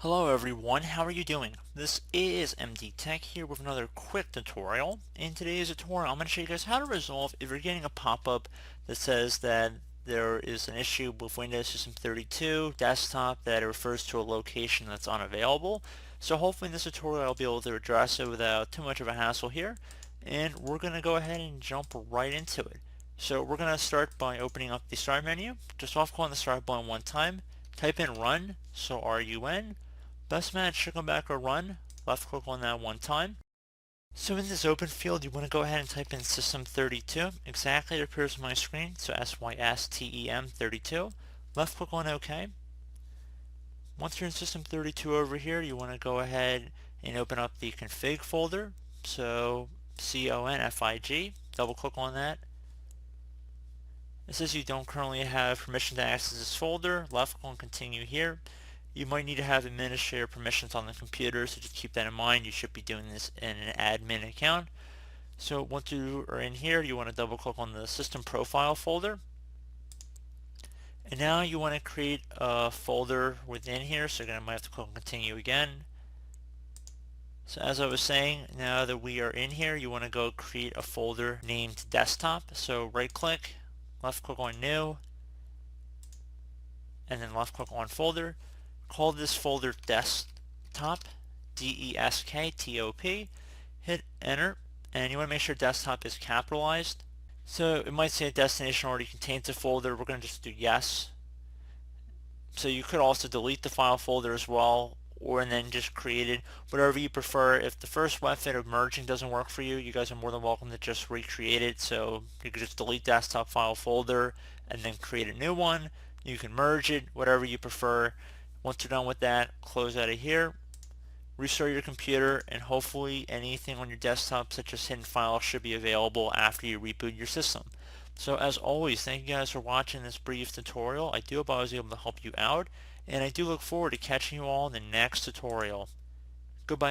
Hello everyone, how are you doing? This is MD Tech here with another quick tutorial. In today's tutorial, I'm going to show you guys how to resolve if you're getting a pop-up that says that there is an issue with Windows System 32 desktop that it refers to a location that's unavailable. So hopefully in this tutorial I'll be able to address it without too much of a hassle here. And we're going to go ahead and jump right into it. So we're going to start by opening up the Start menu. Just off click on the Start button one time. Type in Run, so R-U-N. Best match should come back or run. Left click on that one time. So in this open field, you want to go ahead and type in System32. Exactly it appears on my screen. So SYSTEM 32. Left click on OK. Once you're in System32 over here, you want to go ahead and open up the config folder. So CONFIG. Double click on that. It says you don't currently have permission to access this folder. Left click on continue here. You might need to have administrator permissions on the computer, so just keep that in mind. You should be doing this in an admin account. So once you are in here, you want to double click on the system profile folder. And now you want to create a folder within here, so again I might have to click on continue again. So as I was saying, now that we are in here, you want to go create a folder named desktop. So right click, left click on new, and then left click on folder. Call this folder desktop, D-E-S-K-T-O-P. Hit enter, and you want to make sure desktop is capitalized. So it might say a destination already contains a folder. We're going to just do yes. So you could also delete the file folder as well, or then just create it, whatever you prefer. If the first method of merging doesn't work for you, you guys are more than welcome to just recreate it. So you could just delete desktop file folder and then create a new one. You can merge it, whatever you prefer. Once you're done with that, close out of here, restart your computer, and hopefully anything on your desktop such as hidden files should be available after you reboot your system. So as always, thank you guys for watching this brief tutorial. I do hope I was able to help you out, and I do look forward to catching you all in the next tutorial.